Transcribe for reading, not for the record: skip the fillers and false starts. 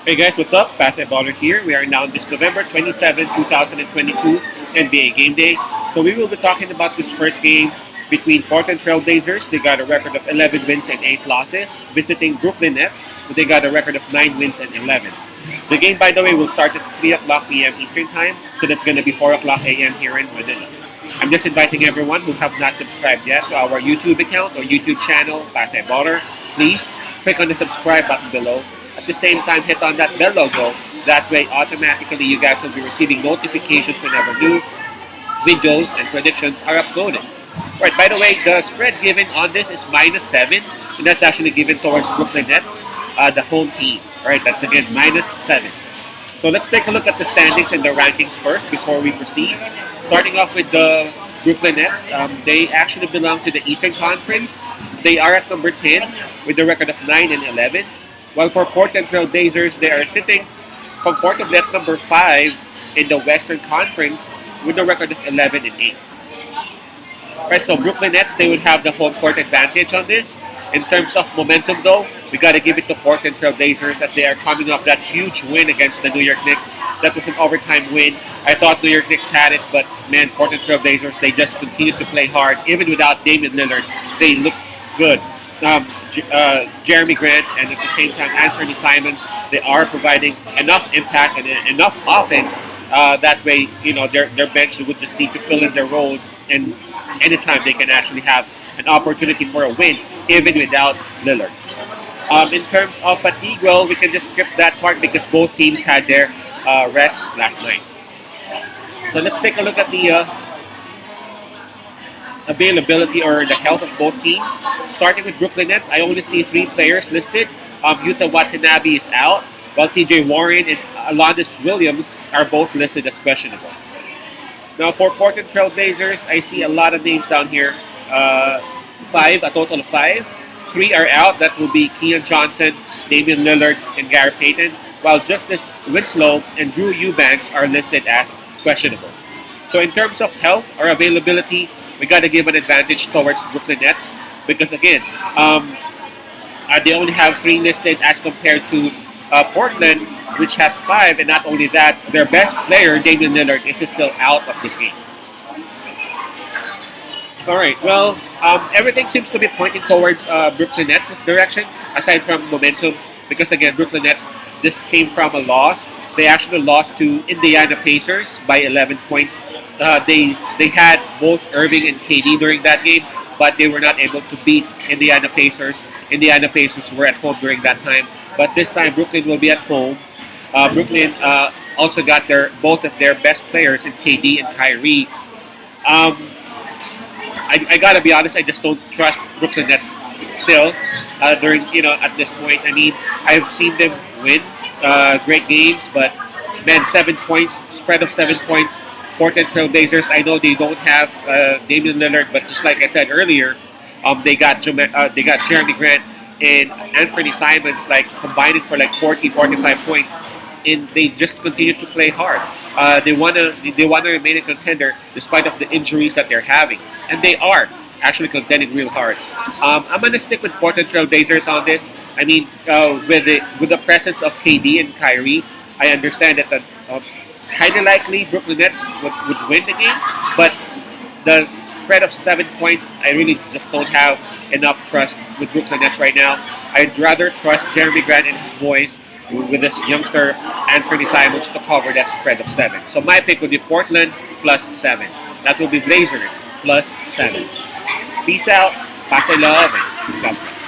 Hey guys, what's up? Baller here. We are now on this November 27, 2022 NBA Game Day. So we will be talking about this first game between Portland Trailblazers. They got a record of 11 wins and 8 losses. Visiting Brooklyn Nets. They got a record of 9 wins and 11. The game, by the way, will start at 3 o'clock p.m. Eastern Time. So that's going to be 4 o'clock a.m. here in Manila. I'm just inviting everyone who have not subscribed yet to our YouTube account or YouTube channel, Baller. Please click on the subscribe button below. At the same time, hit on that bell logo. That way, automatically, you guys will be receiving notifications whenever new videos and predictions are uploaded. Right, by the way, the spread given on this is -7, and that's actually given towards Brooklyn Nets, the home team. All right, that's again -7. So let's take a look at the standings and the rankings first before we proceed. Starting off with the Brooklyn Nets, they actually belong to the Eastern Conference. They are at number 10 with a record of 9 and 11. While for Portland Trailblazers, they are sitting comfortably at number 5 in the Western Conference with a record of 11 and 8. Right, so Brooklyn Nets, they would have the home court advantage on this. In terms of momentum, though, we got to give it to Portland Trailblazers as they are coming off that huge win against the New York Knicks. That was an overtime win. I thought New York Knicks had it, but man, Portland Trailblazers, they just continued to play hard. Even without Damian Lillard, they look good. Jeremy Grant and at the same time Anthony Simons, they are providing enough impact and enough offense. That way, you know, their bench would just need to fill in their roles, and anytime they can actually have an opportunity for a win, even without Lillard. In terms of fatigue, well, we can just skip that part because both teams had their rest last night. So let's take a look at the availability or the health of both teams. Starting with Brooklyn Nets, I only see 3 players listed. Yuta Watanabe is out, while TJ Warren and Alondas Williams are both listed as questionable. Now for Portland Trailblazers, I see a lot of names down here. 5, a total of 5. 3 are out. That will be Keon Johnson, Damian Lillard, and Gary Payton, while Justice Winslow and Drew Eubanks are listed as questionable. So in terms of health or availability, we got to give an advantage towards Brooklyn Nets because again, they only have 3 listed as compared to Portland, which has 5, and not only that, their best player, Damian Lillard, is still out of this game. All right, well, everything seems to be pointing towards Brooklyn Nets' direction, aside from momentum, because again, Brooklyn Nets just came from a loss. They actually lost to Indiana Pacers by 11 points. They had both Irving and KD during that game, but they were not able to beat Indiana Pacers. Indiana Pacers were at home during that time, but this time Brooklyn will be at home. Brooklyn also got both of their best players in KD and Kyrie. I gotta be honest, I just don't trust Brooklyn Nets still. At this point, I mean, I've seen them win great games, but man, 7 points, spread of 7 points. Portland Trailblazers, I know they don't have Damian Lillard, but just like I said earlier, they got Jeremy Grant and Anthony Simons like combining for like 45 points, and they just continue to play hard. They wanna remain a contender despite of the injuries that they're having, and they are actually contending real hard. I'm gonna stick with Portland Trailblazers on this. I mean, with the presence of KD and Kyrie, I understand that the highly likely Brooklyn Nets would win the game, but the spread of 7 points, I really just don't have enough trust with Brooklyn Nets right now. I'd rather trust Jeremy Grant and his boys with this youngster Anthony Simons to cover that spread of 7. So my pick would be Portland +7. That will be Blazers +7. Peace out, pass I love, and God bless.